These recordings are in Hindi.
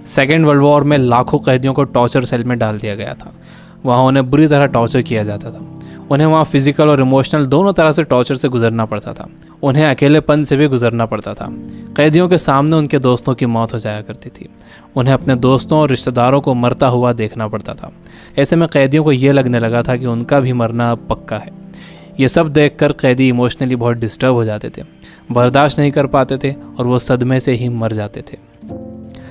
सेकेंड वर्ल्ड वॉर में लाखों कैदियों को टॉर्चर सेल में डाल दिया गया था। वहाँ उन्हें बुरी तरह टॉर्चर किया जाता था। उन्हें वहाँ फिजिकल और इमोशनल दोनों तरह से टॉर्चर से गुजरना पड़ता था। उन्हें अकेलेपन से भी गुजरना पड़ता था। कैदियों के सामने उनके दोस्तों की मौत हो जाया करती थी। उन्हें अपने दोस्तों और रिश्तेदारों को मरता हुआ देखना पड़ता था। ऐसे में कैदियों को ये लगने लगा था कि उनका भी मरना अब पक्का है। ये सब देखकर कैदी इमोशनली बहुत डिस्टर्ब हो जाते थे, बर्दाश्त नहीं कर पाते थे और वो सदमे से ही मर जाते थे।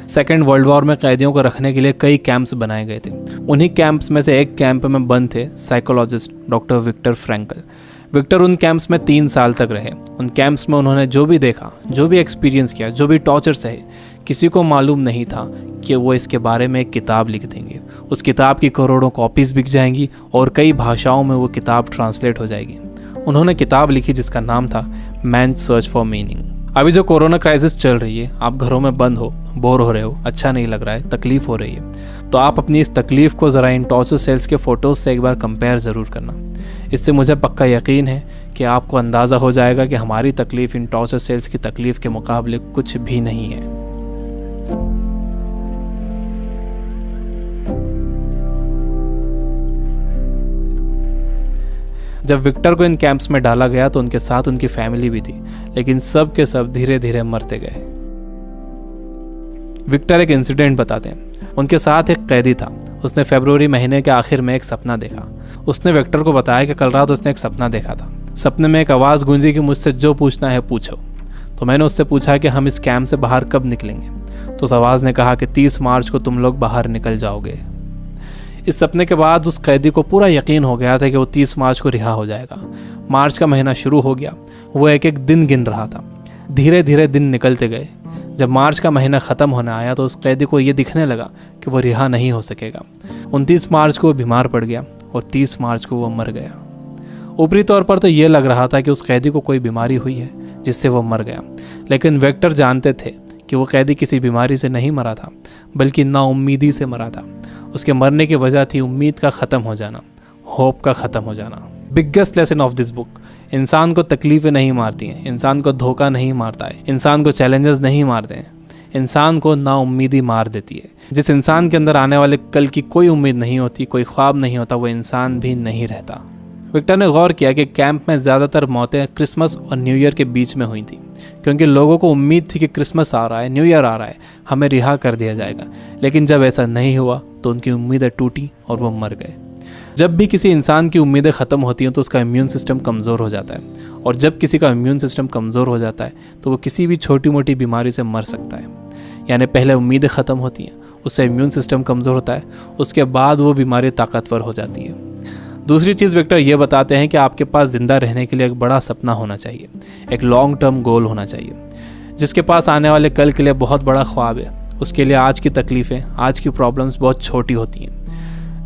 सेकेंड वर्ल्ड वॉर में कैदियों को रखने के लिए कई कैंप्स बनाए गए थे। उन्हीं कैंप्स में से एक कैंप में बंद थे psychologist doctor Victor Frankl. Victor उन कैंप्स में 3 साल तक रहे। उन कैंप्स में उन्होंने जो भी देखा, जो भी एक्सपीरियंस किया, जो भी टॉर्चर सहे, किसी को मालूम नहीं था कि वो इसके बारे में एक किताब लिख देंगे। उस किताब की करोड़ों कॉपीज़ बिक जाएंगी और कई भाषाओं में वो किताब ट्रांसलेट हो जाएगी। उन्होंने किताब लिखी जिसका नाम था मैन सर्च फॉर मीनिंग। अभी जो कोरोना क्राइसिस चल रही है, आप घरों में बंद हो, बोर हो रहे हो, अच्छा नहीं लग रहा है, तकलीफ हो रही है, तो आप अपनी इस तकलीफ को ज़रा इन टॉर्चर सेल्स के फ़ोटोज़ से एक बार कंपेयर ज़रूर करना। इससे मुझे पक्का यकीन है कि आपको अंदाज़ा हो जाएगा कि हमारी तकलीफ़ इन टॉर्चर सेल्स की तकलीफ़ के मुकाबले कुछ भी नहीं है। जब विक्टर को इन कैंप्स में डाला गया तो उनके साथ उनकी फैमिली भी थी, लेकिन सब के सब धीरे धीरे मरते गए। विक्टर एक इंसिडेंट बताते हैं। उनके साथ एक कैदी था। उसने फरवरी महीने के आखिर में एक सपना देखा। उसने विक्टर को बताया कि कल रात उसने एक सपना देखा था। सपने में एक आवाज़ गूंजी कि मुझसे जो पूछना है पूछो। तो मैंने उससे पूछा कि हम इस कैंप से बाहर कब निकलेंगे। तो उस आवाज़ ने कहा कि 30 मार्च को तुम लोग बाहर निकल जाओगे। इस सपने के बाद उस कैदी को पूरा यकीन हो गया था कि वो 30 मार्च को रिहा हो जाएगा। मार्च का महीना शुरू हो गया। वो एक एक दिन गिन रहा था। धीरे धीरे दिन निकलते गए। जब मार्च का महीना ख़त्म होने आया तो उस कैदी को ये दिखने लगा कि वो रिहा नहीं हो सकेगा। 29 मार्च को वो बीमार पड़ गया और 30 मार्च को वो मर गया। ऊपरी तौर पर तो ये लग रहा था कि उस कैदी को कोई बीमारी हुई है जिससे वो मर गया, लेकिन विक्टर जानते थे कि वो कैदी किसी बीमारी से नहीं मरा था, बल्कि नाउम्मीदी से मरा था। उसके मरने की वजह थी उम्मीद का ख़त्म हो जाना, होप का ख़त्म हो जाना। Biggest lesson of this book, इंसान को तकलीफ़ें नहीं मारती हैं, इंसान को धोखा नहीं मारता है, इंसान को चैलेंजेस नहीं मारते हैं, इंसान को नाउम्मीदी मार देती है। जिस इंसान के अंदर आने वाले कल की कोई उम्मीद नहीं होती, कोई ख्वाब नहीं होता, वो इंसान भी नहीं रहता। विक्टर ने गौर किया कि कैंप में ज़्यादातर मौतें क्रिसमस और न्यू ईयर के बीच में हुई थी, क्योंकि लोगों को उम्मीद थी कि क्रिसमस आ रहा है, न्यू ईयर आ रहा है, हमें रिहा कर दिया जाएगा। लेकिन जब ऐसा नहीं हुआ तो उनकी उम्मीदें टूटी और वो मर गए। जब भी किसी इंसान की उम्मीदें ख़त्म होती हैं तो उसका इम्यून सिस्टम कमज़ोर हो जाता है, और जब किसी का इम्यून सिस्टम कमज़ोर हो जाता है तो वो किसी भी छोटी मोटी बीमारी से मर सकता है। यानी पहले उम्मीदें ख़त्म होती हैं, उससे इम्यून सिस्टम कमज़ोर होता है, उसके बाद वो बीमारी ताकतवर हो जाती है। दूसरी चीज़ विक्टर ये बताते हैं कि आपके पास ज़िंदा रहने के लिए एक बड़ा सपना होना चाहिए, एक लॉन्ग टर्म गोल होना चाहिए। जिसके पास आने वाले कल के लिए बहुत बड़ा ख्वाब है, उसके लिए आज की तकलीफ़ें, आज की प्रॉब्लम्स बहुत छोटी होती हैं।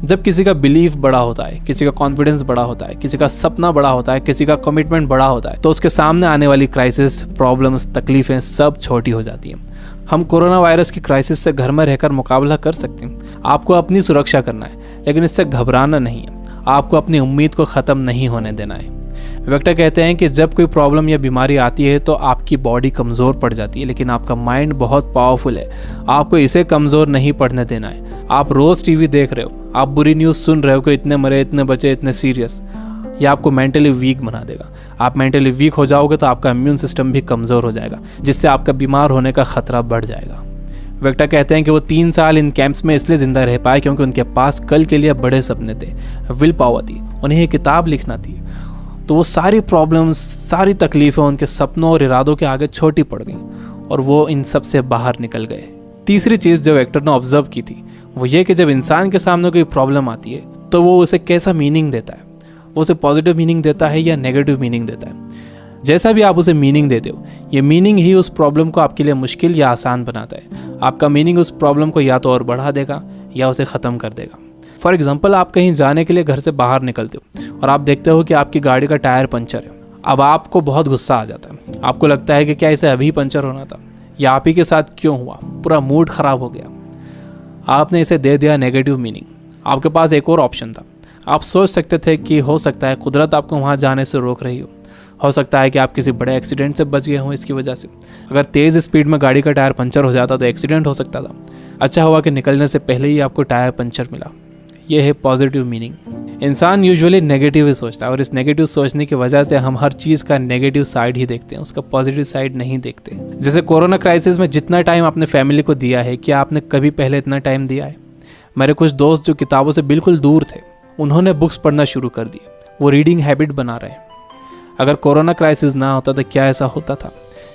जब किसी का बिलीफ बड़ा होता है, किसी का कॉन्फिडेंस बड़ा होता है, किसी का सपना बड़ा होता है, किसी का कमिटमेंट बड़ा होता है, तो उसके सामने आने वाली क्राइसिस, प्रॉब्लम्स, तकलीफ़ें सब छोटी हो जाती हैं। हम कोरोना वायरस की क्राइसिस से घर में रहकर मुकाबला कर सकते हैं। आपको अपनी सुरक्षा करना है, लेकिन इससे घबराना नहीं है। आपको अपनी उम्मीद को ख़त्म नहीं होने देना है। विक्टर कहते हैं कि जब कोई प्रॉब्लम या बीमारी आती है तो आपकी बॉडी कमज़ोर पड़ जाती है, लेकिन आपका माइंड बहुत पावरफुल है। आपको इसे कमज़ोर नहीं पड़ने देना है। आप रोज़ टीवी देख रहे हो, आप बुरी न्यूज़ सुन रहे हो कि इतने मरे, इतने बचे, इतने सीरियस, यह आपको मेंटली वीक बना देगा। आप मेंटली वीक हो जाओगे तो आपका इम्यून सिस्टम भी कमज़ोर हो जाएगा, जिससे आपका बीमार होने का ख़तरा बढ़ जाएगा। विक्टर कहते हैं कि वो 3 साल इन कैंप्स में इसलिए ज़िंदा रह पाए क्योंकि उनके पास कल के लिए बड़े सपने थे, विल पावर थी, उन्हें ये किताब लिखना थी। तो वो सारी प्रॉब्लम्स, सारी तकलीफ़ें उनके सपनों और इरादों के आगे छोटी पड़ गईं और वो इन सब से बाहर निकल गए। तीसरी चीज़ जो विक्टर ने ऑब्जर्व की थी वो ये कि जब इंसान के सामने कोई प्रॉब्लम आती है तो वो उसे कैसा मीनिंग देता है। वो उसे पॉजिटिव मीनिंग देता है या नेगेटिव मीनिंग देता है। जैसा भी आप उसे मीनिंग देते हो, ये मीनिंग ही उस प्रॉब्लम को आपके लिए मुश्किल या आसान बनाता है। आपका मीनिंग उस प्रॉब्लम को या तो और बढ़ा देगा या उसे ख़त्म कर देगा। फॉर एग्जाम्पल, आप कहीं जाने के लिए घर से बाहर निकलते हो और आप देखते हो कि आपकी गाड़ी का टायर पंचर है। अब आपको बहुत गुस्सा आ जाता है। आपको लगता है कि क्या इसे अभी पंचर होना था, या आप ही के साथ क्यों हुआ, पूरा मूड ख़राब हो गया। आपने इसे दे दिया नेगेटिव मीनिंग। आपके पास एक और ऑप्शन था। आप सोच सकते थे कि हो सकता है कुदरत आपको वहाँ जाने से रोक रही हो हो सकता है कि आप किसी बड़े एक्सीडेंट से बच गए हों इसकी वजह से। अगर तेज़ स्पीड में गाड़ी का टायर पंचर हो जाता तो एक्सीडेंट हो सकता था। अच्छा हुआ कि निकलने से पहले ही आपको टायर पंचर मिला। ये है पॉजिटिव मीनिंग। इंसान यूजुअली नेगेटिव ही सोचता है और इस नेगेटिव सोचने की वजह से हम हर चीज़ का नेगेटिव साइड ही देखते हैं, उसका पॉजिटिव साइड नहीं देखते। जैसे कोरोना क्राइसिस में जितना टाइम आपने फैमिली को दिया है, क्या आपने कभी पहले इतना टाइम दिया है? मेरे कुछ दोस्त जो किताबों से बिल्कुल दूर थे, उन्होंने बुक्स पढ़ना शुरू कर दिए। वो रीडिंग हैबिट बना रहे हैं। अगर कोरोना क्राइसिस ना होता तो क्या ऐसा होता था?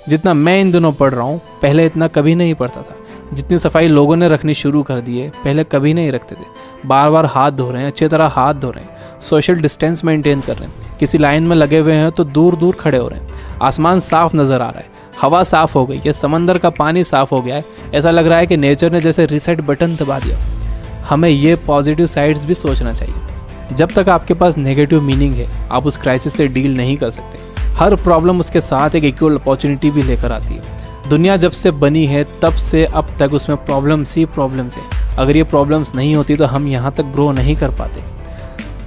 जितना मैं इन दिनों पढ़ रहा हूँ, पहले इतना कभी नहीं पढ़ता था। जितनी सफाई लोगों ने रखनी शुरू कर दी है, पहले कभी नहीं रखते थे। बार बार हाथ धो रहे हैं, अच्छी तरह हाथ धो रहे हैं, सोशल डिस्टेंस मेंटेन कर रहे हैं। किसी लाइन में लगे हुए हैं तो दूर दूर खड़े हो रहे हैं। आसमान साफ नज़र आ रहा है, हवा साफ हो गई है, समंदर का पानी साफ हो गया है। ऐसा लग रहा है कि नेचर ने जैसे रीसेट बटन दबा दिया। हमें ये पॉजिटिव साइड्स भी सोचना चाहिए। जब तक आपके पास नेगेटिव मीनिंग है, आप उस क्राइसिस से डील नहीं कर सकते। हर प्रॉब्लम उसके साथ एक इक्वल अपॉर्चुनिटी भी लेकर आती है। दुनिया जब से बनी है तब से अब तक उसमें प्रॉब्लम्स ही प्रॉब्लम्स है। अगर ये प्रॉब्लम्स नहीं होती तो हम यहाँ तक ग्रो नहीं कर पाते।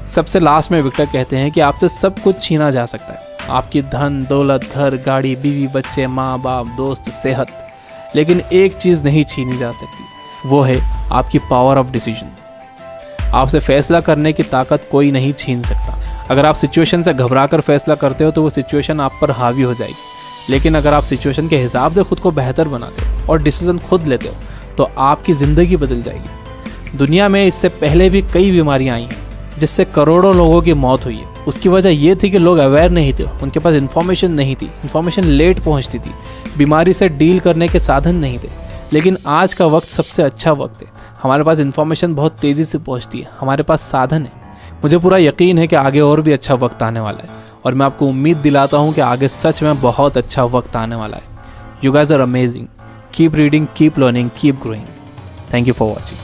सबसे लास्ट में विक्टर कहते हैं कि आपसे सब कुछ छीना जा सकता है, आपकी धन दौलत, घर, गाड़ी, बीवी, बच्चे, माँ बाप, दोस्त, सेहत, लेकिन एक चीज़ नहीं छीनी जा सकती, वो है आपकी पावर ऑफ डिसीजन। आपसे फैसला करने की ताकत कोई नहीं छीन सकता। अगर आप सिचुएशन से घबरा कर फैसला करते हो तो वो सिचुएशन आप पर हावी हो जाएगी, लेकिन अगर आप सिचुएशन के हिसाब से खुद को बेहतर बनाते हो और डिसीजन खुद लेते हो तो आपकी ज़िंदगी बदल जाएगी। दुनिया में इससे पहले भी कई बीमारियां आई हैं जिससे करोड़ों लोगों की मौत हुई है। उसकी वजह ये थी कि लोग अवेयर नहीं थे, उनके पास इन्फॉर्मेशन नहीं थी, इन्फॉर्मेशन लेट पहुंचती थी, बीमारी से डील करने के साधन नहीं थे। लेकिन आज का वक्त सबसे अच्छा वक्त है। हमारे पास इन्फॉर्मेशन बहुत तेज़ी से पहुंचती है, हमारे पास साधन है। मुझे पूरा यकीन है कि आगे और भी अच्छा वक्त आने वाला है और मैं आपको उम्मीद दिलाता हूँ कि आगे सच में बहुत अच्छा वक्त आने वाला है। You guys are amazing. Keep reading, keep learning, keep growing. Thank you for watching.